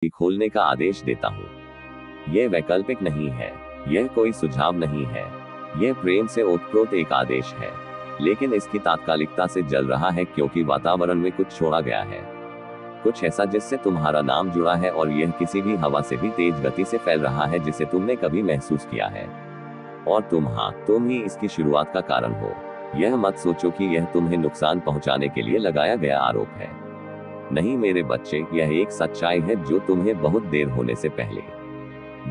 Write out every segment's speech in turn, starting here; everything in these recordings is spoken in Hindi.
भी खोलने का आदेश देता हूँ। यह वैकल्पिक नहीं है, यह कोई सुझाव नहीं है, यह प्रेम से ओतप्रोत एक आदेश है, लेकिन इसकी तात्कालिकता से जल रहा है क्योंकि वातावरण में कुछ छोड़ा गया है, कुछ ऐसा जिससे तुम्हारा नाम जुड़ा है, और यह किसी भी हवा से भी तेज गति से फैल रहा है जिसे तुमने कभी महसूस किया है। और तुम ही इसकी शुरुआत का कारण हो। यह मत सोचो कि यह तुम्हें नुकसान पहुंचाने के लिए लगाया गया आरोप है। नहीं मेरे बच्चे, यह एक सच्चाई है जो तुम्हें बहुत देर होने से पहले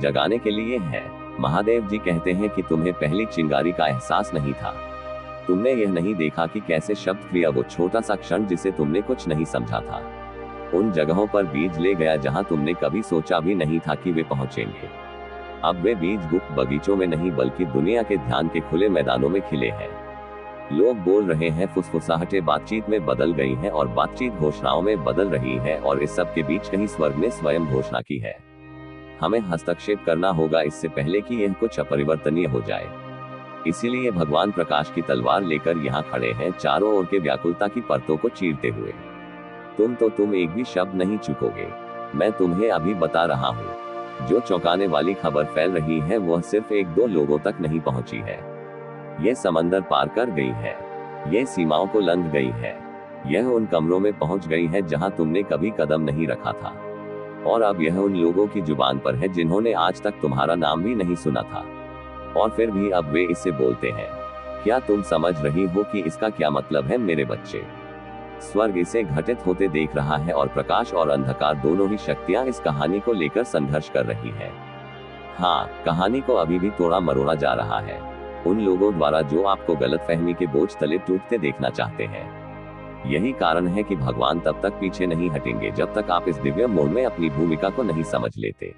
जगाने के लिए है। महादेव जी कहते हैं कि तुम्हें पहली चिंगारी का एहसास नहीं था। तुमने यह नहीं देखा कि कैसे शब्द क्रिया, वो छोटा सा क्षण जिसे तुमने कुछ नहीं समझा था, उन जगहों पर बीज ले गया जहां तुमने कभी सोचा भी नहीं था कि वे पहुंचेंगे। अब वे बीज गुप्त बगीचों में नहीं बल्कि दुनिया के ध्यान के खुले मैदानों में खिले हैं। लोग बोल रहे हैं, फुसफुसाहटें बातचीत में बदल गई हैं और बातचीत घोषणाओं में बदल रही है, और इस सब के बीच कहीं स्वर्ग ने स्वयं घोषणा की है। हमें हस्तक्षेप करना होगा इससे पहले कि यह कुछ अपरिवर्तनीय हो जाए। इसीलिए भगवान प्रकाश की तलवार लेकर यहाँ खड़े हैं, चारों ओर के व्याकुलता की परतों को चीरते हुए। तुम एक भी शब्द नहीं चुकोगे। मैं तुम्हें अभी बता रहा हूँ, जो चौंकाने वाली खबर फैल रही है वह सिर्फ 1-2 लोगों तक नहीं पहुंची है। यह समंदर पार कर गई है, यह सीमाओं को लंघ गई है, यह उन कमरों में पहुंच गई है जहां तुमने कभी कदम नहीं रखा था, और अब यह उन लोगों की जुबान पर है जिन्होंने आज तक तुम्हारा नाम भी नहीं सुना था, और फिर भी अब वे इससे बोलते हैं। क्या तुम समझ रही हो कि इसका क्या मतलब है मेरे बच्चे? स्वर्ग इसे घटित होते देख रहा है, और प्रकाश और अंधकार दोनों ही शक्तियां इस कहानी को लेकर संघर्ष कर रही है। हाँ, कहानी को अभी भी तोड़ा मरोड़ा जा रहा है, उन लोगों द्वारा जो आपको गलतफहमी के बोझ तले टूटते देखना चाहते हैं। यही कारण है कि भगवान तब तक पीछे नहीं हटेंगे जब तक आप इस दिव्य मोड़ में अपनी भूमिका को नहीं समझ लेते,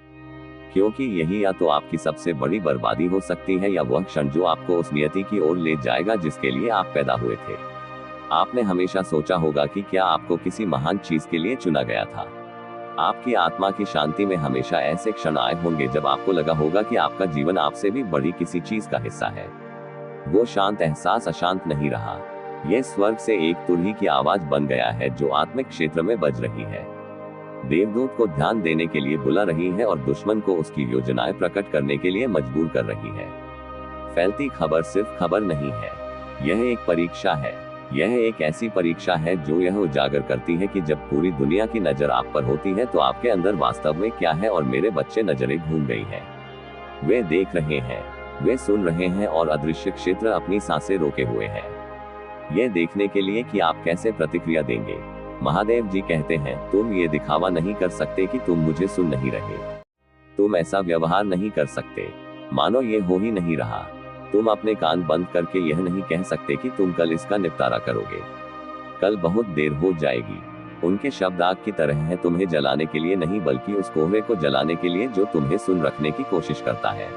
क्योंकि यही या तो आपकी सबसे बड़ी बर्बादी हो सकती है, या वह क्षण जो आपको उस नियति की ओर ले जाएगा जिसके लिए आप पैदा हुए थे। आपने हमेशा सोचा होगा कि क्या आपको किसी महान चीज के लिए चुना गया था। आपकी आत्मा की शांति में हमेशा ऐसे क्षण आए होंगे जब आपको लगा होगा कि आपका जीवन आपसे भी बड़ी किसी चीज का हिस्सा है। वो शांत एहसास अशांत नहीं रहा, यह स्वर्ग से एक तुरही की आवाज बन गया है जो आत्मिक क्षेत्र में बज रही है, देवदूत को ध्यान देने के लिए बुला रही है, और दुश्मन को उसकी योजनाएं प्रकट करने के लिए मजबूर कर रही है। फैलती खबर सिर्फ खबर नहीं है, यह एक परीक्षा है। यह एक ऐसी परीक्षा है जो यह उजागर करती है कि जब पूरी दुनिया की नजर आप पर होती है तो आपके अंदर वास्तव में क्या है। और मेरे बच्चे नजरें घूम गई हैं, वे देख रहे हैं, वे सुन रहे हैं, और अदृश्य क्षेत्र अपनी सांसें रोके हुए हैं, यह देखने के लिए कि आप कैसे प्रतिक्रिया देंगे। महादेव जी कहते हैं, तुम ये दिखावा नहीं कर सकते कि तुम मुझे सुन नहीं रहे, तुम ऐसा व्यवहार नहीं कर सकते मानो ये हो ही नहीं रहा। तुम अपने कान बंद करके यह नहीं कह सकते कि तुम कल इसका निपटारा करोगे, कल बहुत देर हो जाएगी। उनके शब्द आग की तरह हैं, तुम्हें जलाने के लिए नहीं बल्कि उस कोहरे को जलाने के लिए जो तुम्हें सुन रखने की कोशिश करता है।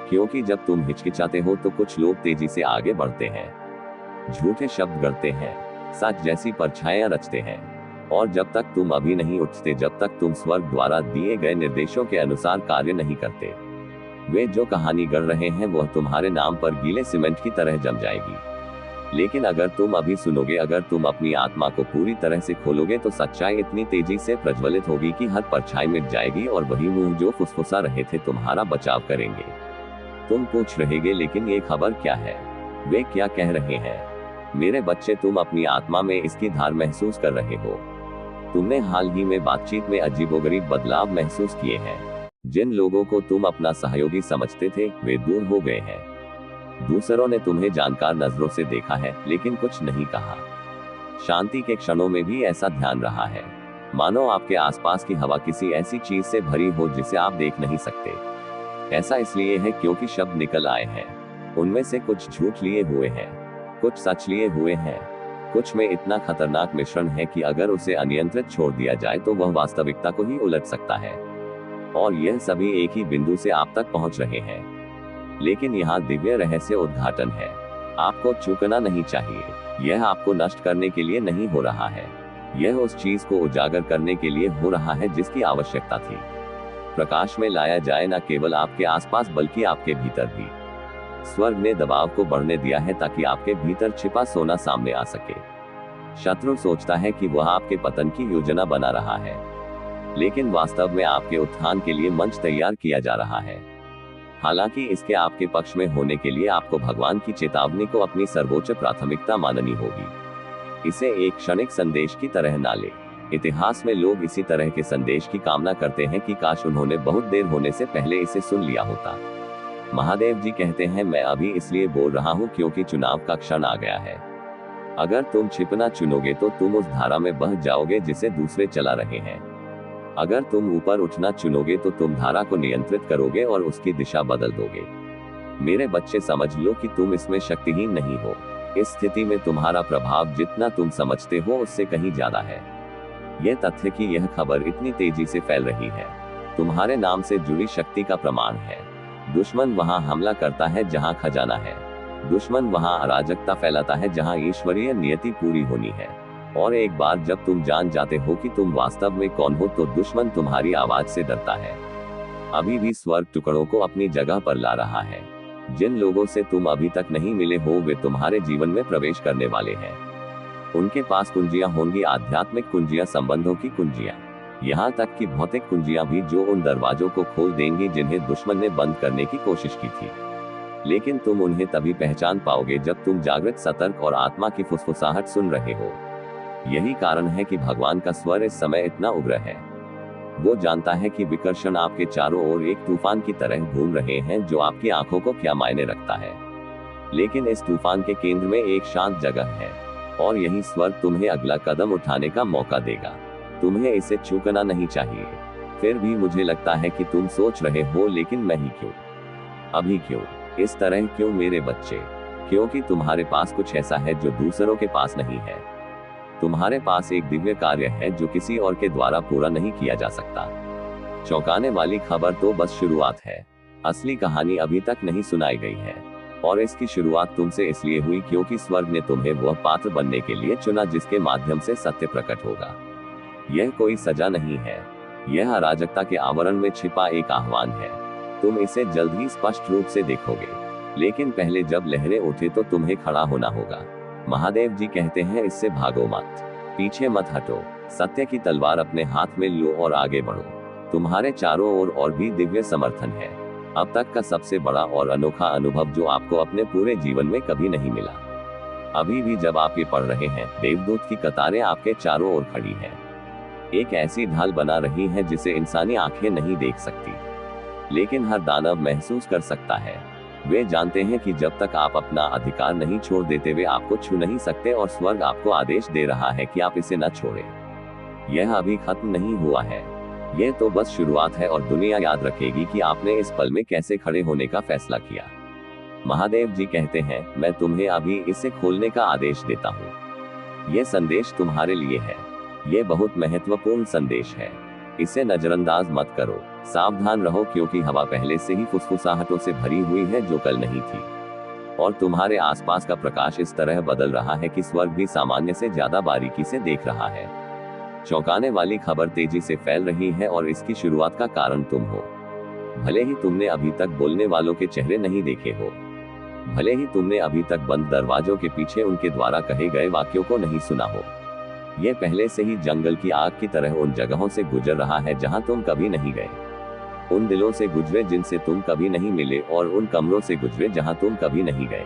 क्योंकि जब तुम हिचकिचाते हो तो कुछ लोग तेजी से आगे बढ़ते हैं, झूठे शब्द गढ़ते हैं, सच जैसी परछाइयां रचते हैं, और जब तक तुम अभी नहीं उठते, जब तक तुम स्वर्ग द्वारा दिए गए निर्देशों के अनुसार कार्य नहीं करते, वे जो कहानी गढ़ रहे हैं वह तुम्हारे नाम पर गीले सीमेंट की तरह जम जाएगी। लेकिन अगर तुम अभी सुनोगे, अगर तुम अपनी आत्मा को पूरी तरह से खोलोगे, तो सच्चाई इतनी तेजी से प्रज्वलित होगी कि हर परछाई मिट जाएगी, और वही मुंह जो फुसफुसा रहे थे तुम्हारा बचाव करेंगे। तुम पूछ रहेगे, लेकिन ये खबर क्या है, वे क्या कह रहे हैं? मेरे बच्चे, तुम अपनी आत्मा में इसकी धार महसूस कर रहे हो। तुमने हाल ही में बातचीत में अजीबोगरीब बदलाव महसूस किए हैं। जिन लोगों को तुम अपना सहयोगी समझते थे वे दूर हो गए हैं। दूसरों ने तुम्हें जानकार नजरों से देखा है लेकिन कुछ नहीं कहा। शांति के क्षणों में भी ऐसा ध्यान रहा है, मानो आपके आसपास की हवा किसी ऐसी चीज से भरी हो जिसे आप देख नहीं सकते। ऐसा इसलिए है क्योंकि शब्द निकल आए हैं, उनमें से कुछ झूठ लिए हुए हैं, कुछ सच लिए हुए हैं, कुछ में इतना खतरनाक मिश्रण है कि अगर उसे अनियंत्रित छोड़ दिया जाए तो वह वास्तविकता को ही उलट सकता है। और यह सभी एक ही बिंदु से आप तक पहुंच रहे हैं। लेकिन यहाँ दिव्य रहस्य उद्घाटन है। आपको चूकना नहीं चाहिए, यह आपको नष्ट करने के लिए नहीं हो रहा है, यह उस चीज को उजागर करने के लिए हो रहा है जिसकी आवश्यकता थी। प्रकाश में लाया जाए न केवल आपके आसपास बल्कि आपके भीतर भी। स्वर्ग ने दबाव को बढ़ने दिया है ताकि आपके भीतर छिपा सोना सामने आ सके। शत्रु सोचता है कि वह आपके पतन की योजना बना रहा है, लेकिन वास्तव में आपके उत्थान के लिए मंच तैयार किया जा रहा है। हालांकि इसके आपके पक्ष में होने के लिए आपको भगवान की चेतावनी को अपनी सर्वोच्च प्राथमिकता माननी होगी। इसे एक क्षणिक संदेश की तरह ना ले। इतिहास में लोग इसी तरह के संदेश की कामना करते हैं कि काश उन्होंने बहुत देर होने से पहले इसे सुन लिया होता। महादेव जी कहते हैं, मैं अभी इसलिए बोल रहा हूँ क्योंकि चुनाव का क्षण आ गया है। अगर तुम छिपना चुनोगे तो तुम उस धारा में बह जाओगे जिसे दूसरे चला रहे हैं। अगर तुम ऊपर उठना चुनोगे तो तुम धारा को नियंत्रित करोगे और उसकी दिशा बदल दोगे। मेरे बच्चे, समझ लो कि तुम इसमें शक्तिहीन नहीं हो। इस स्थिति में तुम्हारा प्रभाव जितना तुम समझते हो उससे कहीं ज्यादा है। यह तथ्य कि यह खबर इतनी तेजी से फैल रही है तुम्हारे नाम से जुड़ी शक्ति का प्रमाण है। दुश्मन वहां हमला करता है जहां खजाना है। दुश्मन वहां अराजकता फैलाता है जहां ईश्वरीय नियति पूरी होनी है। और एक बार जब तुम जान जाते हो कि तुम वास्तव में कौन हो तो दुश्मन तुम्हारी आवाज से डरता है। अभी भी स्वर्ग टुकड़ों को अपनी जगह पर ला रहा है। जिन लोगों से तुम अभी तक नहीं मिले हो वे तुम्हारे जीवन में प्रवेश करने वाले हैं। उनके पास कुंजियां होंगी, आध्यात्मिक कुंजियां, संबंधों की कुंजियां, यहाँ तक कि भौतिक कुंजियां भी, जो उन दरवाजों को खोल देंगी जिन्हें दुश्मन ने बंद करने की कोशिश की थी। लेकिन तुम उन्हें तभी पहचान पाओगे जब तुम जागृत, सतर्क और आत्मा की फुसफुसाहट सुन रहे हो। यही कारण है कि भगवान का स्वर इस समय इतना उग्र है। वो जानता है कि विकर्षण आपके चारों ओर एक तूफान की तरह घूम रहे हैं जो आपकी आंखों को क्या मायने रखता है। लेकिन इस तूफान के केंद्र में एक शांत जगह है और यही स्वर तुम्हें अगला कदम उठाने का मौका देगा। तुम्हें इसे चूकना नहीं चाहिए। फिर भी मुझे लगता है कि तुम सोच रहे हो, लेकिन मैं ही क्यों, अभी क्यों, इस तरह क्यों मेरे बच्चे? क्योंकि तुम्हारे पास कुछ ऐसा है जो दूसरों के पास नहीं है। तुम्हारे पास एक दिव्य कार्य है जो किसी और के द्वारा पूरा नहीं किया जा सकता। चौंकाने वाली खबर तो बस शुरुआत है। असली कहानी अभी तक नहीं सुनाई गई है और इसकी शुरुआत तुमसे इसलिए हुई क्योंकि स्वर्ग ने तुम्हें वह पात्र बनने के लिए चुना जिसके माध्यम से सत्य प्रकट होगा। यह कोई सजा नहीं है, यह अराजकता के आवरण में छिपा एक आह्वान है। तुम इसे जल्द ही स्पष्ट रूप से देखोगे, लेकिन पहले जब लहरें उठे तो तुम्हें खड़ा होना होगा। महादेव जी कहते हैं, इससे भागो मत, पीछे मत हटो, सत्य की तलवार अपने हाथ में लो और आगे बढ़ो। तुम्हारे चारों ओर और भी दिव्य समर्थन है, अब तक का सबसे बड़ा और अनोखा अनुभव जो आपको अपने पूरे जीवन में कभी नहीं मिला। अभी भी जब आप ये पढ़ रहे हैं, देवदूत की कतारें आपके चारों ओर खड़ी हैं। एक ऐसी ढाल बना रही है जिसे इंसानी आंखें नहीं देख सकती, लेकिन हर दानव महसूस कर सकता है। वे जानते हैं कि जब तक आप अपना अधिकार नहीं छोड़ देते वे आपको छू नहीं सकते और स्वर्ग आपको आदेश दे रहा है कि आप इसे न छोड़ें। यह अभी खत्म नहीं हुआ है, यह तो बस शुरुआत है और दुनिया याद रखेगी कि आपने इस पल में कैसे खड़े होने का फैसला किया। महादेव जी कहते हैं, मैं तुम्हें अभी इसे खोलने का आदेश देता हूँ। यह संदेश तुम्हारे लिए है, यह बहुत महत्वपूर्ण संदेश है। इसे नजरअंदाज मत करो, सावधान रहो क्योंकि हवा पहले से ही फुसफुसाहटों से भरी हुई है जो कल नहीं थी। और तुम्हारे आसपास का प्रकाश इस तरह बदल रहा है कि स्वर्ग भी सामान्य से ज्यादा बारीकी से देख रहा है। चौंकाने वाली खबर तेजी से फैल रही है और इसकी शुरुआत का कारण तुम हो। भले ही तुमने अभी तक बोलने वालों के चेहरे नहीं देखे हो, भले ही तुमने अभी तक बंद दरवाजों के पीछे उनके द्वारा कहे गए वाक्यों को नहीं सुना हो, यह पहले से ही जंगल की आग की तरह उन जगहों से गुजर रहा है जहां तुम कभी नहीं गए, उन दिलों से गुजरे जिनसे तुम कभी नहीं मिले और उन कमरों से गुजरे जहां तुम कभी नहीं गए।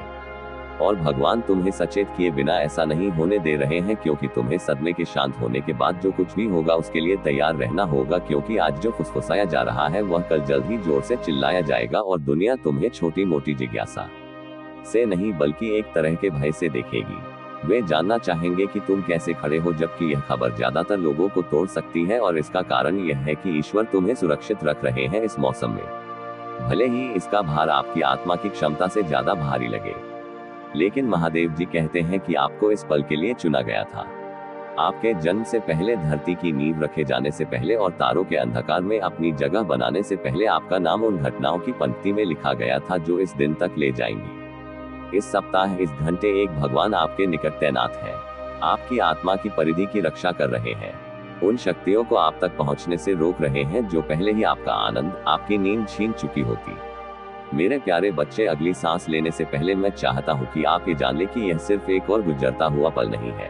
और भगवान तुम्हें सचेत किए बिना ऐसा नहीं होने दे रहे हैं क्योंकि तुम्हें सदमे के शांत होने के बाद जो कुछ भी होगा उसके लिए तैयार रहना होगा, क्योंकि आज जो फुसफुसाया जा रहा है वह कल जल्द ही जोर से चिल्लाया जाएगा और दुनिया तुम्हें छोटी मोटी जिज्ञासा से नहीं बल्कि एक तरह के भय से देखेगी। वे जानना चाहेंगे कि तुम कैसे खड़े हो, जबकि यह खबर ज्यादातर लोगों को तोड़ सकती है और इसका कारण यह है कि ईश्वर तुम्हें सुरक्षित रख रहे हैं इस मौसम में। भले ही इसका भार आपकी आत्मा की क्षमता से ज्यादा भारी लगे, लेकिन महादेव जी कहते हैं कि आपको इस पल के लिए चुना गया था। आपके जन्म से पहले, धरती की नींव रखे जाने से पहले और तारों के अंधकार में अपनी जगह बनाने से पहले आपका नाम उन घटनाओं की पंक्ति में लिखा गया था जो इस दिन तक ले जाएंगी। इस सप्ताह, इस घंटे एक भगवान आपके निकट तैनात है, आपकी आत्मा की परिधि की रक्षा कर रहे हैं, उन शक्तियों को आप तक पहुंचने से रोक रहे हैं जो पहले ही आपका आनंद, आपकी नींद छीन चुकी होती। मेरे प्यारे बच्चे, अगली सांस लेने से पहले मैं चाहता हूं कि आप ये जान लें कि यह सिर्फ एक और गुजरता हुआ पल नहीं है,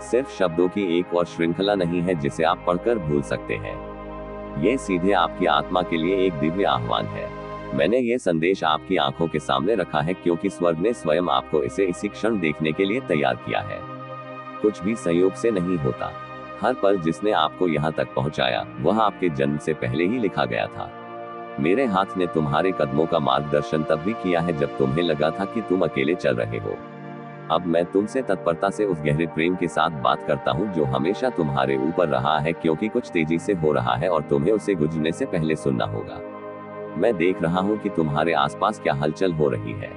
सिर्फ शब्दों की एक और श्रृंखला नहीं है जिसे आप पढ़कर भूल सकते हैं। ये सीधे आपकी आत्मा के लिए एक दिव्य आह्वान है। मैंने ये संदेश आपकी आंखों के सामने रखा है क्योंकि स्वर्ग ने स्वयं आपको इसे इसी क्षण देखने के लिए तैयार किया है। कुछ भी संयोग से नहीं होता। हर पल जिसने आपको यहाँ तक पहुँचाया वह आपके जन्म से पहले ही लिखा गया था। मेरे हाथ ने तुम्हारे कदमों का मार्गदर्शन तब भी किया है जब तुम्हें लगा था कि तुम अकेले चल रहे हो। अब मैं तुमसे तत्परता से उस गहरे प्रेम के साथ बात करता हूँ जो हमेशा तुम्हारे ऊपर रहा है, क्योंकि कुछ तेजी से हो रहा है और तुम्हें उसे गुजरने से पहले सुनना होगा। मैं देख रहा हूँ कि तुम्हारे आसपास क्या हलचल हो रही है।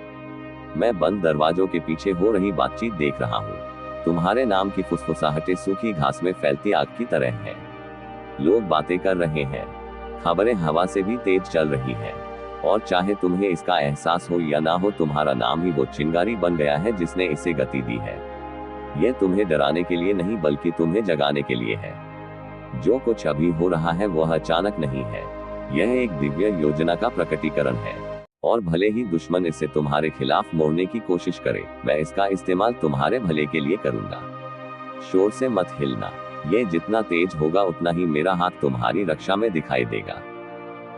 मैं बंद दरवाजों के पीछे हो रही बातचीत देख रहा हूँ। तुम्हारे नाम की फुसफुसाहटें सूखी घास में फैलती आग की तरह हैं। लोग बातें कर रहे हैं, खबरें हवा से भी तेज चल रही है, और चाहे तुम्हें इसका एहसास हो या ना हो, तुम्हारा नाम ही वो चिंगारी बन गया है जिसने इसे गति दी है। यह तुम्हें डराने के लिए नहीं बल्कि तुम्हें जगाने के लिए है। जो कुछ अभी हो रहा है वह अचानक नहीं है, यह एक दिव्य योजना का प्रकटीकरण है। और भले ही दुश्मन इसे तुम्हारे खिलाफ मोड़ने की कोशिश करे, मैं इसका इस्तेमाल तुम्हारे भले के लिए करूंगा। शोर से मत हिलना, ये जितना तेज होगा उतना ही मेरा हाथ तुम्हारी रक्षा में दिखाई देगा।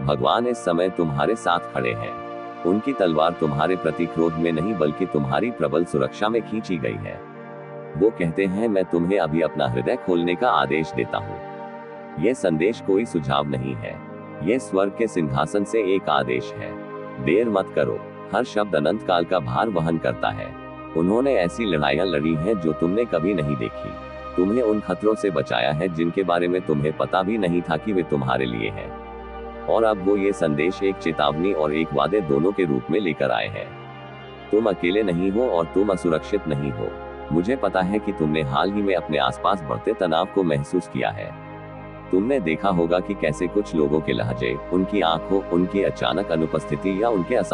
भगवान इस समय तुम्हारे साथ खड़े हैं। उनकी तलवार तुम्हारे प्रति क्रोध में नहीं बल्कि तुम्हारी प्रबल सुरक्षा में खींची गई है। वो कहते हैं, मैं तुम्हें अभी अपना हृदय खोलने का आदेश देता हूँ। यह संदेश कोई सुझाव नहीं है, यह स्वर्ग के सिंहासन से एक आदेश है। देर मत करो। हर शब्द अनंत काल का भार वहन करता है। उन्होंने ऐसी लड़ाइयाँ लड़ी हैं जो तुमने कभी नहीं देखी। तुम्हें उन खतरों से बचाया है जिनके बारे में तुम्हें पता भी नहीं था कि वे तुम्हारे लिए हैं। और अब वो ये संदेश एक चेतावनी और एक वादे दोनों के रूप में लेकर आए हैं। तुम अकेले नहीं हो और तुम असुरक्षित नहीं हो। मुझे पता है कि तुमने हाल ही में अपने आसपास बढ़ते तनाव को महसूस किया है। तुमने देखा होगा कि कैसे कुछ लोगों के लहजे, उनकी आंखों, उनकी अचानक अनुपस्थिति या उनके